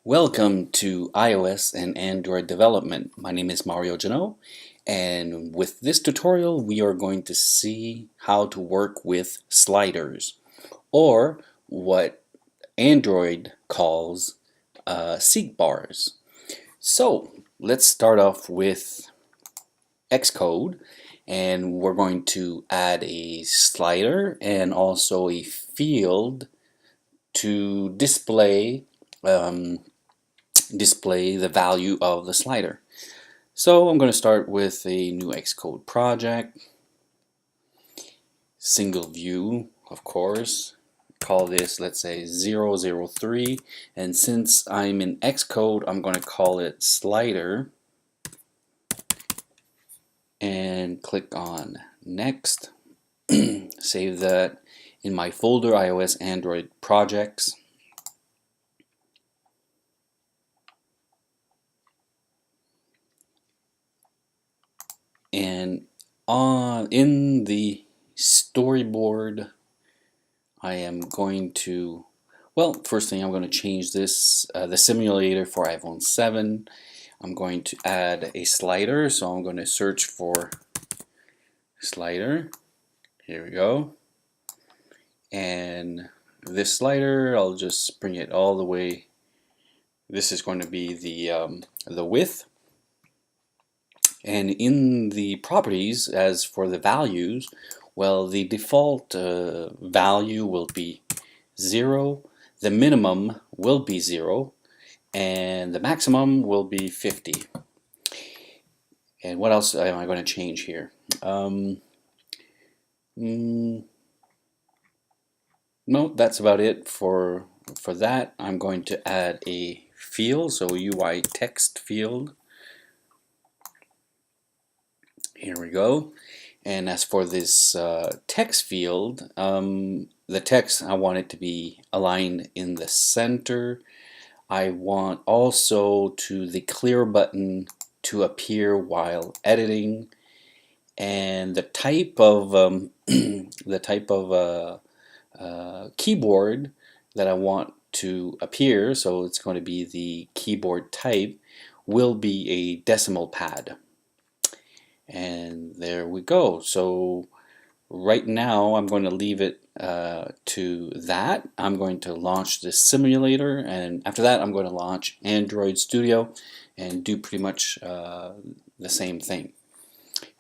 Welcome to iOS and Android development. My name is Mario Janot, and with this tutorial we are going to see how to work with sliders, or what Android calls seekbars. So let's start off with Xcode, and we're going to add a slider and also a field to um, display the value of the slider. So I'm going to start with a new Xcode project, single view, of course. Call this, let's say, 003, and since I'm in Xcode, I'm going to call it slider, and click on next. Save that in my folder iOS Android projects. And in the storyboard, I am going to, well, first thing I'm going to change this, the simulator for iPhone 7. I'm going to add a slider, so I'm going to search for slider. Here we go. And this slider, I'll just bring it all the way. This is going to be the width. And in the properties, as for the values, well, the default value will be 0, the minimum will be 0, and the maximum will be 50. And what else am I going to change here? No, that's about it for that. I'm going to add a field, so UI text field. Here we go. And as for this text field, the text, I want it to be aligned in the center. I want also the clear button to appear while editing, and the type of keyboard that I want to appear, so it's going to be the keyboard type, will be a decimal pad. And there we go. So right now I'm going to leave it to that. I'm going to launch the simulator, and after that I'm going to launch Android Studio and do pretty much the same thing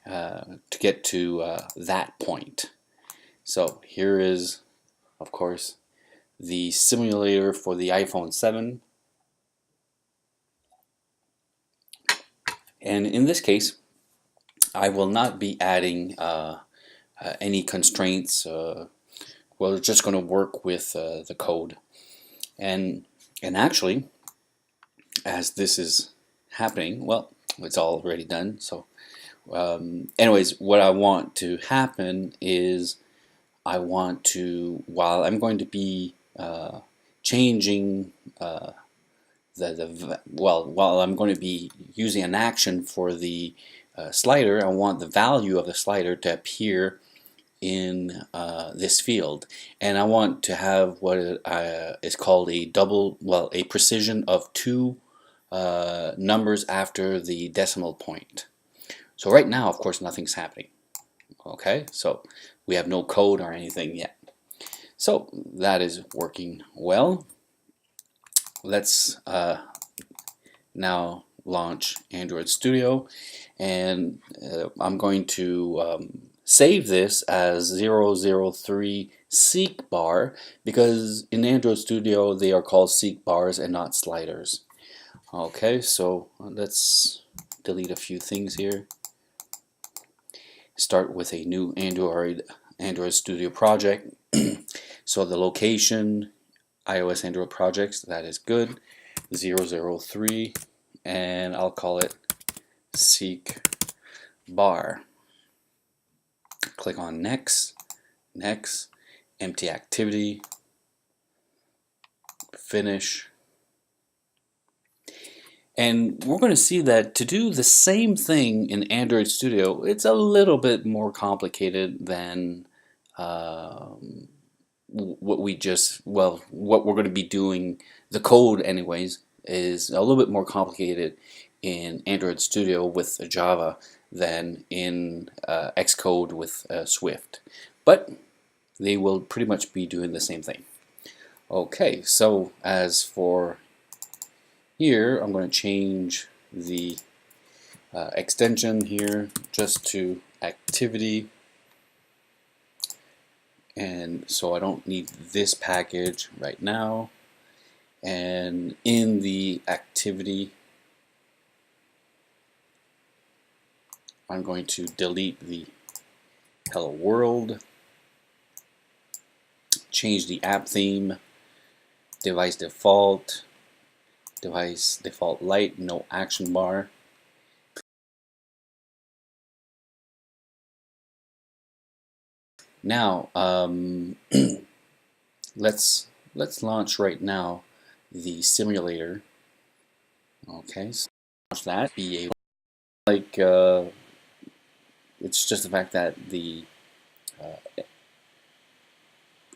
to get to that point. So here is, of course, the simulator for the iPhone 7. And in this case, I will not be adding any constraints. We're just going to work with the code. And actually, as this is happening, well, it's already done. So anyways, what I want to happen is I want to, while I'm going to be changing while I'm going to be using an action for the slider, I want the value of the slider to appear in this field, and I want to have what is called a precision of 2 numbers after the decimal point. So right now, of course, nothing's happening. Okay, so we have no code or anything yet. So that is working well. Let's now launch Android Studio, and I'm going to save this as 003 seekbar, because in Android Studio they are called seekbars and not sliders. Okay, so let's delete a few things here. Start with a new Android Studio project. So the location, iOS Android projects, that is good. 003, and I'll call it seek bar. Click on next, empty activity, finish. And we're going to see that to do the same thing in Android Studio, it's a little bit more complicated than what we're going to be doing, the code anyways, is a little bit more complicated in Android Studio with Java than in Xcode with Swift. But they will pretty much be doing the same thing. Okay, so as for here, I'm going to change the extension here just to activity, and so I don't need this package right now. And in the activity, I'm going to delete the hello world, change the app theme, device default light, no action bar. Now let's launch right now the simulator. Okay, so launch that. Be able, like it's just the fact that the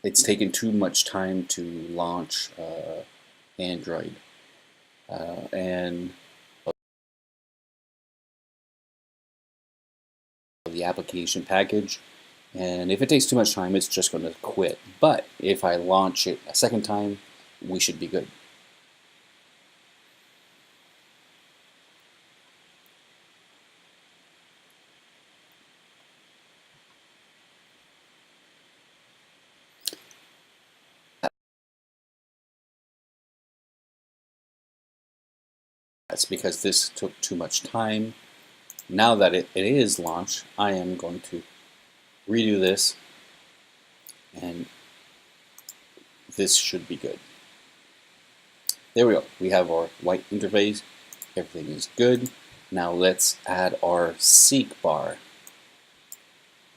it's taken too much time to launch Android and the application package, and if it takes too much time it's just going to quit. But if I launch it a second time, we should be good. That's because this took too much time. Now that it is launched, I am going to redo this, and this should be good. There we go. We have our white interface. Everything is good. Now let's add our seekbar.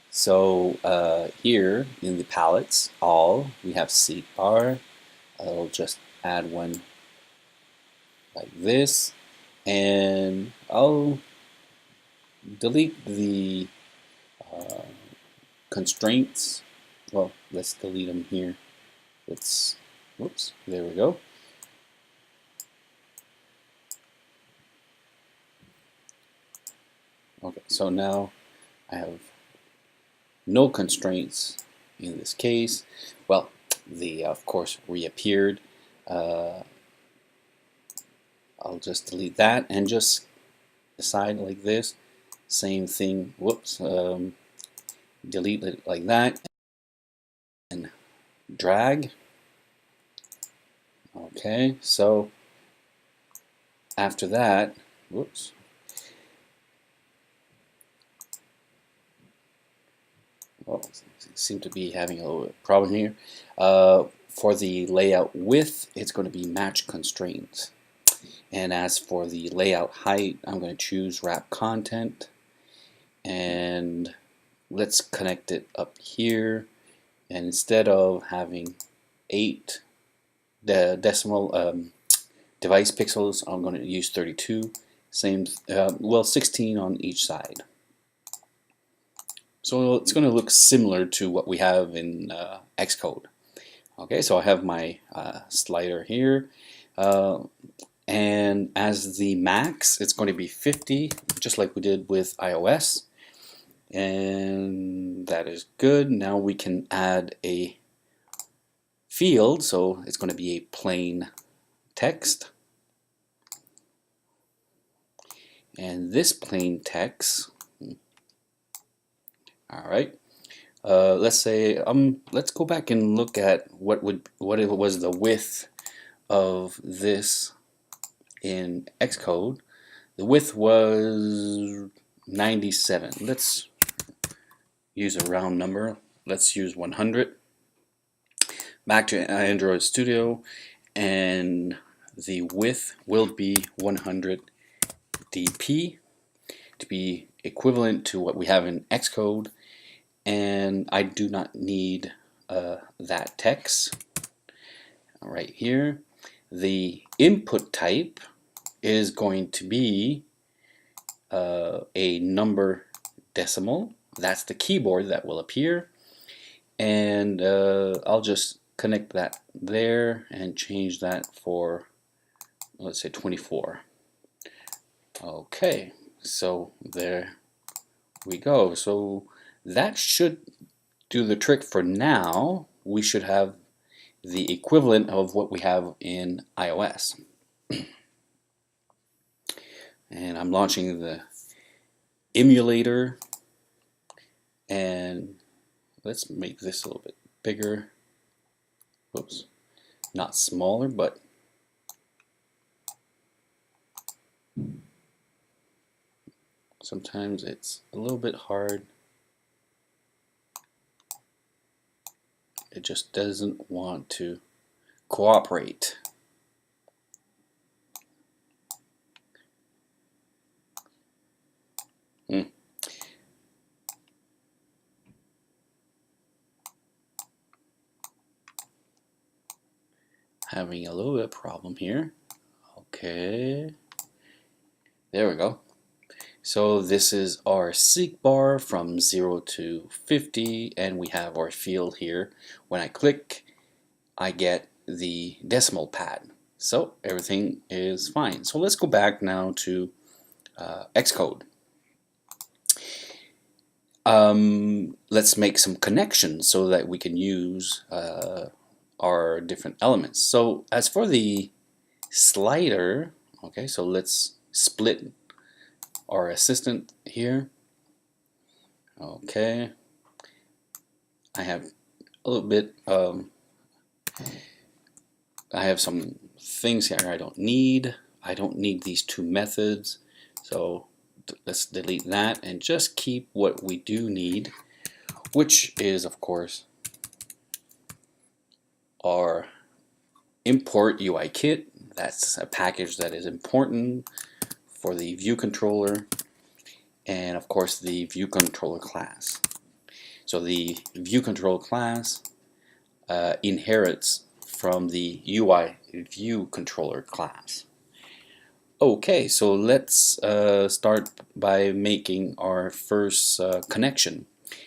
So here in the palettes, all, we have seekbar. I'll just add one like this, and I'll delete the constraints. Well, let's delete them here. Whoops, there we go. Okay, so now I have no constraints in this case. Well, they of course reappeared. I'll just delete that and just decide like this. Same thing. Whoops. Delete it like that and drag. Okay, so after that, whoops. Oh, seem to be having a little bit of problem here. For the layout width, it's going to be match constraints. And as for the layout height, I'm going to choose wrap content. And let's connect it up here. And instead of having 8 decimal device pixels, I'm going to use 32. Same, well, 16 on each side. So it's going to look similar to what we have in Xcode. Okay, so I have my slider here, and as the max, it's going to be 50, just like we did with iOS, and that is good. Now we can add a field, so it's going to be a plain text, and this plain text, all right. Let's say let's go back and look at what it was the width of this in Xcode. The width was 97. Let's use a round number. Let's use 100. Back to Android Studio, and the width will be 100 dp to be equivalent to what we have in Xcode. And I do not need that text right here. The input type is going to be a number decimal. That's the keyboard that will appear, and I'll just connect that there and change that for let's say 24. Okay, so there we go. So that should do the trick for now. We should have the equivalent of what we have in iOS. And I'm launching the emulator, and let's make this a little bit bigger. Oops, not smaller, but sometimes it's a little bit hard. It just doesn't want to cooperate. Having a little bit of problem here. Okay, there we go. So this is our seekbar from 0 to 50, and we have our field here. When I click, I get the decimal pad. So everything is fine. So let's go back now to Xcode. Let's make some connections so that we can use our different elements. So as for the slider, okay, so let's split our assistant here. Okay, I have a little bit I have some things here I don't need. I don't need these two methods, so let's delete that and just keep what we do need, which is of course our import UI kit. That's a package that is important for the view controller, and of course the view controller class. So the view controller class inherits from the UI view controller class. Okay, so let's start by making our first connection,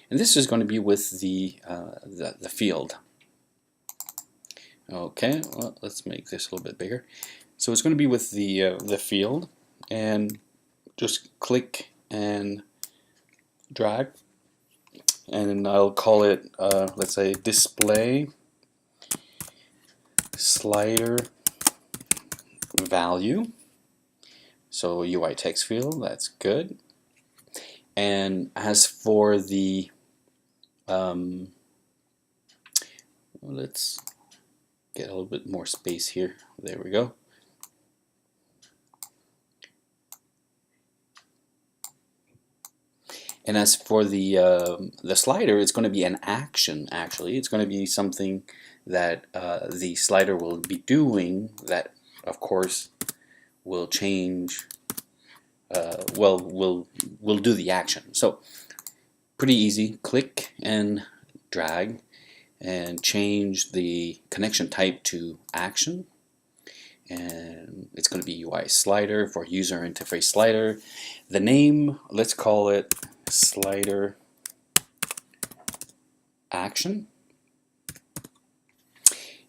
and this is going to be with the field. Okay, well, let's make this a little bit bigger. So it's going to be with the field, and just click and drag, and I'll call it let's say display slider value. So UI text field, that's good. And as for the let's get a little bit more space here. There we go. And as for the slider, it's going to be an action. Actually, it's going to be something that the slider will be doing. That, of course, will change. Well, will do the action. So pretty easy. Click and drag, and change the connection type to action. And it's going to be UI slider for user interface slider. The name, let's call it slider action.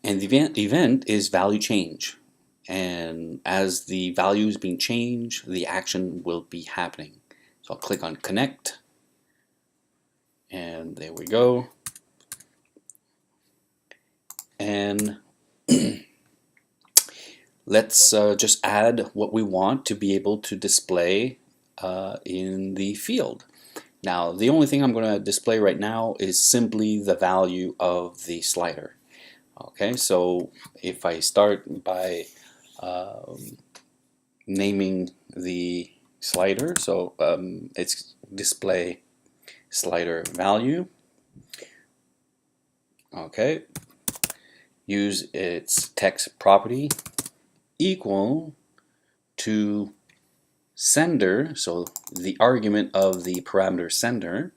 And the event is value change. And as the value is being changed, the action will be happening. So I'll click on connect, and there we go. And let's just add what we want to be able to display in the field. Now, the only thing I'm going to display right now is simply the value of the slider. Okay, so if I start by naming the slider, so it's display slider value. Okay, use its text property equal to sender, so the argument of the parameter sender,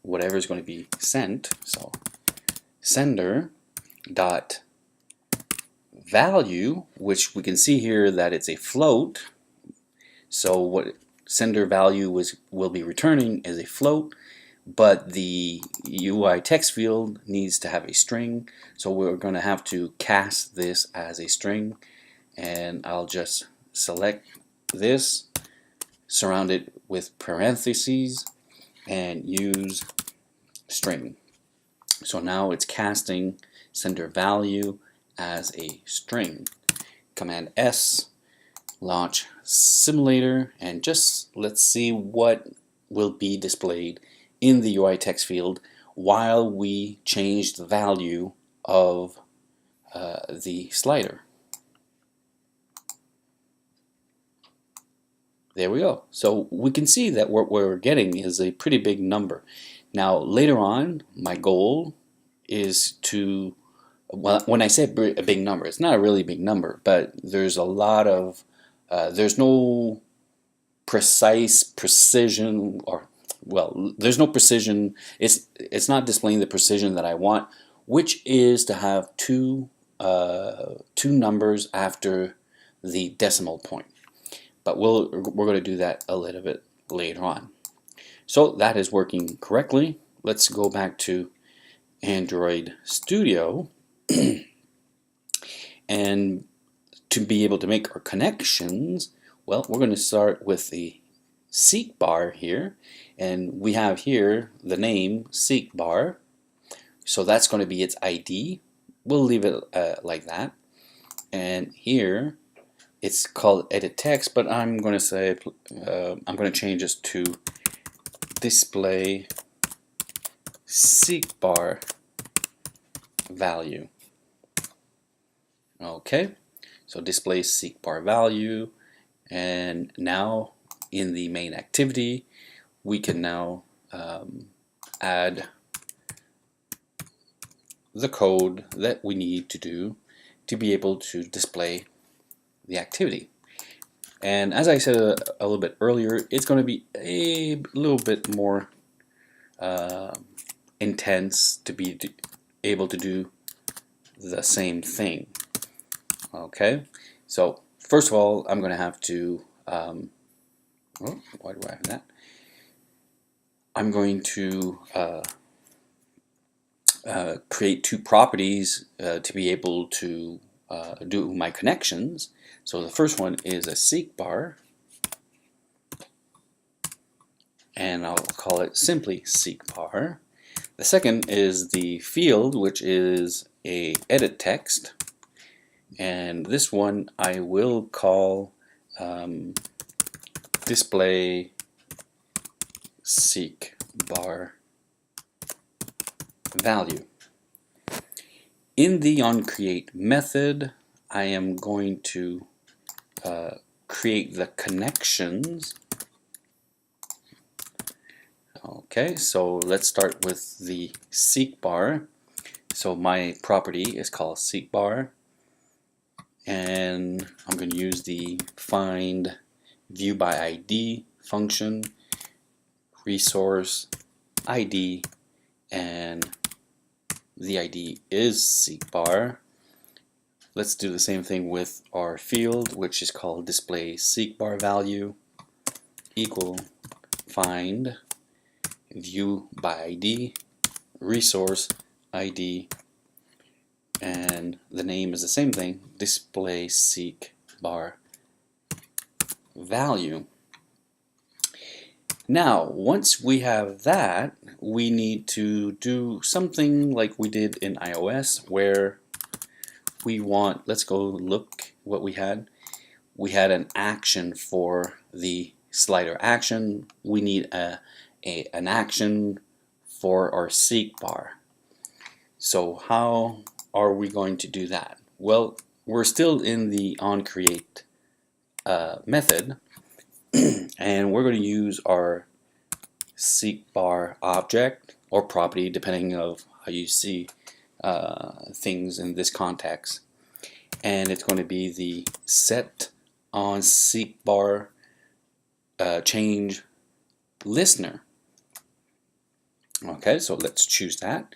whatever is going to be sent, so sender dot value, which we can see here that it's a float, so what sender value will be returning is a float, but the UI text field needs to have a string, so we're going to have to cast this as a string, and I'll just select this, surround it with parentheses, and use string. So now it's casting center value as a string. Command S, launch simulator, and just let's see what will be displayed in the UI text field while we change the value of the slider. There we go. So we can see that what we're getting is a pretty big number. Now later on, my goal is to, well, when I say a big number, it's not a really big number, but there's a lot of, there's no precise precision, or well, there's no precision. It's not displaying the precision that I want, which is to have two numbers after the decimal point. But we're going to do that a little bit later on. So that is working correctly. Let's go back to Android Studio, and to be able to make our connections, well, we're going to start with the seekbar here, and we have here the name seekbar, so that's going to be its ID. We'll leave it like that. And here it's called edit text, but I'm going to say I'm going to change this to display seekbar value. Okay, so display seekbar value, and now in the main activity we can now add the code that we need to do to be able to display the activity. And as I said a little bit earlier, it's going to be a little bit more intense to be able to do the same thing. Okay, so first of all, I'm going to have to oh, why do I have that? I'm going to create two properties to be able to do my connections. So the first one is a seekbar, and I'll call it simply seekbar. The second is the field, which is a edit text, and this one I will call display seekbar value. In the onCreate method, I am going to create the connections. Okay, so let's start with the seekbar. So my property is called seekbar, and I'm going to use the find view by ID function, resource ID, and the ID is seekbar. Let's do the same thing with our field, which is called display seekbar value equal find view by ID, resource ID, and the name is the same thing, display seekbar value. Now, once we have that, we need to do something like we did in iOS, where we want, let's go look what we had. We had an action for the slider action. We need an action for our seekbar. So how are we going to do that? Well, we're still in the onCreate method, and we're going to use our seekbar object or property, depending of how you see things in this context, and it's going to be the set on seekbar change listener. Okay, so let's choose that,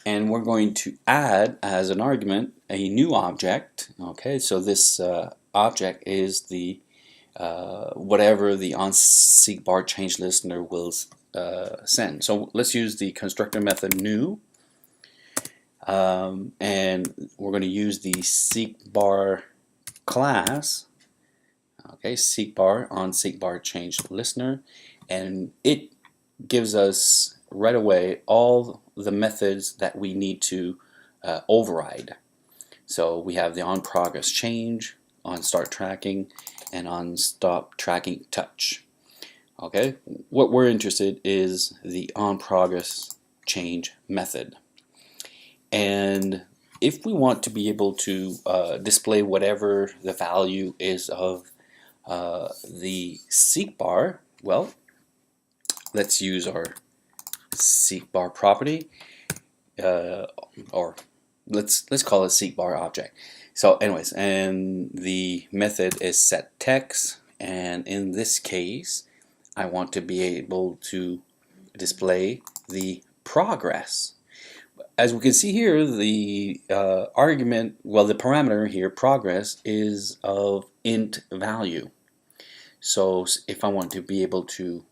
and we're going to add as an argument a new object. Okay, so this object is the whatever the on seekbar change listener will send. So let's use the constructor method new, and we're going to use the seekbar class, okay, seekbar on seekbar change listener, and it gives us right away all the methods that we need to override. So we have the on progress change, on start tracking, and on stop tracking touch. Okay, what we're interested is the on progress change method. And if we want to be able to display whatever the value is of the seekbar, well, let's use our seekbar property, or let's call it seekbar object. So anyways, and the method is set text, and in this case I want to be able to display the progress. As we can see here, the argument, well, the parameter here, progress, is of int value. So if I want to be able to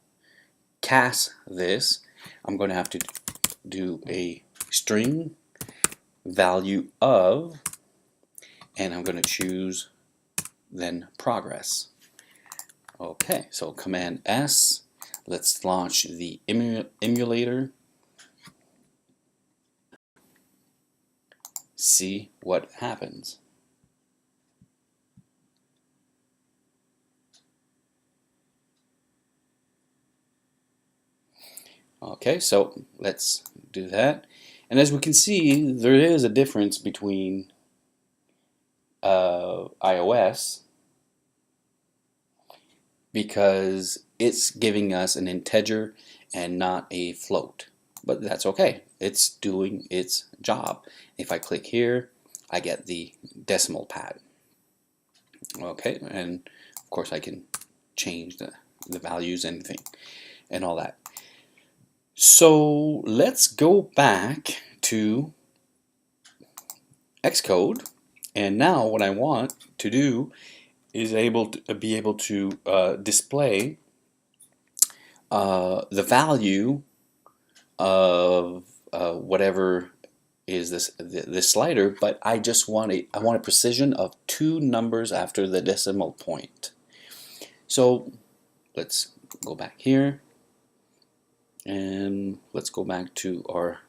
cast this, I'm going to have to do a string value of, and I'm going to choose then progress. Okay, so Command S, let's launch the emulator, see what happens. Okay, so let's do that. And as we can see, there is a difference between iOS, because it's giving us an integer and not a float. But that's okay. It's doing its job. If I click here, I get the decimal pad. Okay, and of course I can change the values, anything, and all that. So let's go back to Xcode, and now what I want to do is be able to display the value of whatever is this slider, but I just want I want a precision of 2 numbers after the decimal point. So let's go back here, and let's go back to our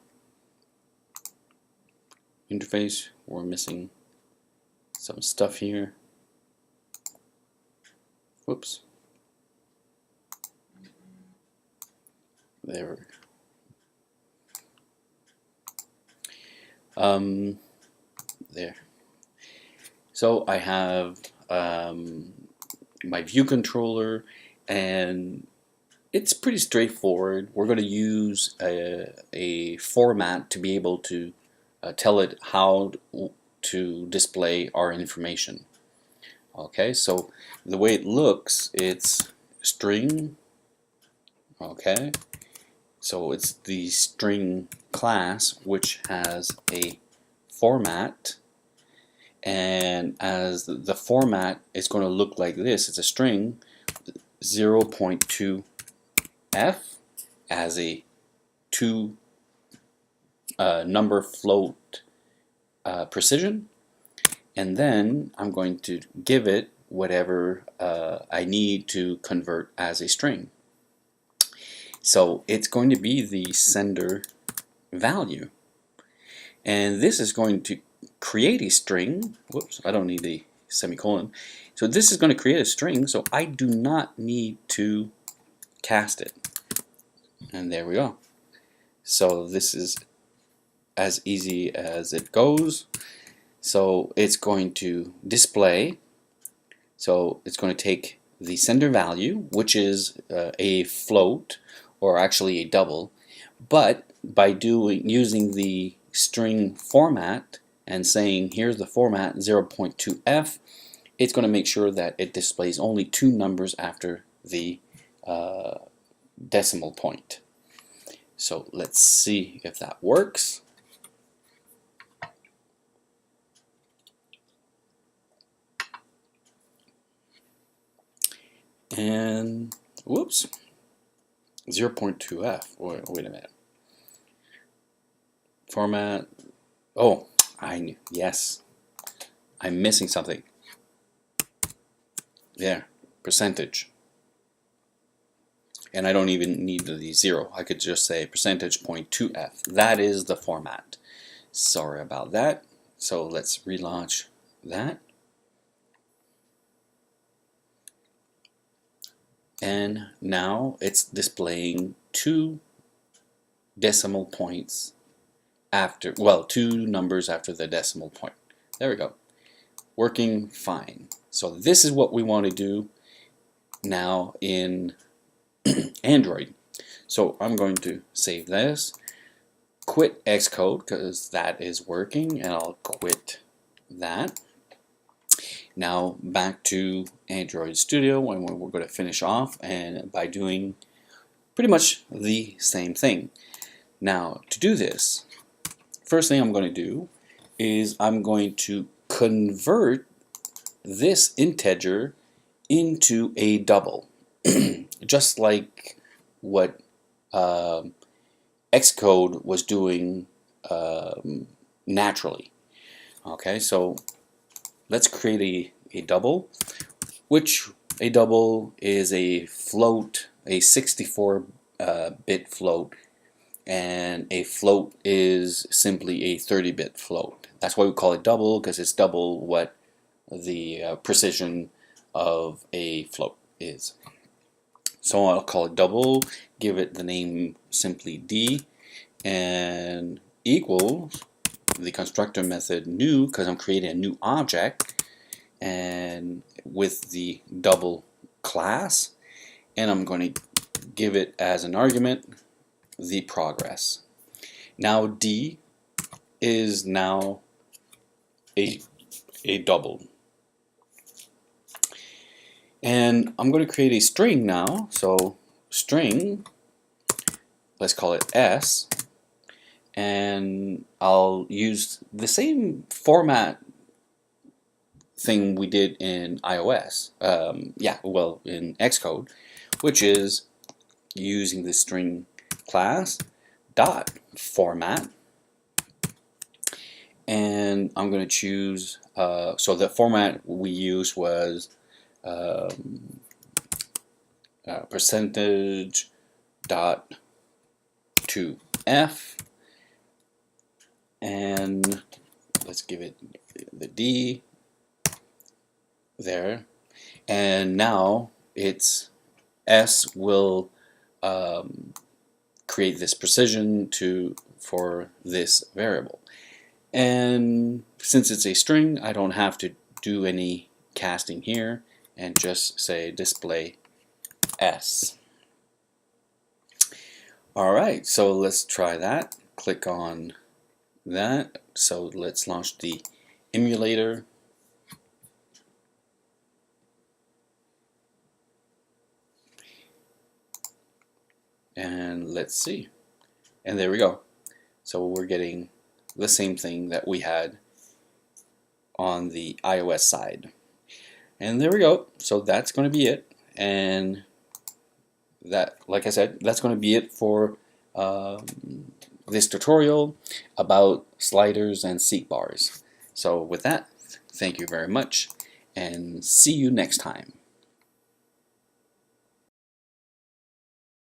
interface. We're missing some stuff here. Whoops. There. There. So I have my view controller, and it's pretty straightforward. We're going to use a format to be able to tell it how to display our information. Okay, so the way it looks, it's string. Okay, so it's the string class, which has a format, and as the format is going to look like this. It's a string 0.2 f as a 2 number float precision, and then I'm going to give it whatever I need to convert as a string. So it's going to be the sender value, and this is going to create a string. Whoops, I don't need the semicolon. So this is going to create a string, so I do not need to cast it. And there we go. So this is as easy as it goes. So it's going to display, so it's going to take the sender value, which is a float, or actually a double, but by using the string format and saying here's the format 0.2f, it's going to make sure that it displays only 2 numbers after the decimal point. So let's see if that works. And whoops, 0.2f. Wait a minute. Format. Oh, yes, I'm missing something. There, percentage. And I don't even need the 0. I could just say percentage point 2f. That is the format. Sorry about that. So let's relaunch that. And now it's displaying 2 decimal points after, well, 2 numbers after the decimal point. There we go. Working fine. So this is what we want to do now in Android. So I'm going to save this, quit Xcode because that is working, and I'll quit that. Now back to Android Studio, and we're going to finish off and by doing pretty much the same thing. Now to do this, first thing I'm going to do is I'm going to convert this integer into a double, just like what Xcode was doing naturally. Okay, so let's create a double, which a double is a float, a 64-bit float, and a float is simply a 30-bit float. That's why we call it double, because it's double what the precision of a float is. So I'll call it double, give it the name simply D, and equals the constructor method new, because I'm creating a new object, and with the double class, and I'm going to give it as an argument the progress. Now D is now a double. And I'm going to create a string now. So string, let's call it S, and I'll use the same format thing we did in iOS, in Xcode, which is using the string class dot format, and I'm going to choose, so the format we used was percentage dot to f, and let's give it the D there, and now it's S will create this precision for this variable. And since it's a string, I don't have to do any casting here, and just say display S. Alright, so let's try that. Click on that. So let's launch the emulator. And let's see. And there we go. So we're getting the same thing that we had on the iOS side. And there we go. So that's going to be it. And that, like I said, that's going to be it for this tutorial about sliders and seek bars. So with that, thank you very much, and see you next time.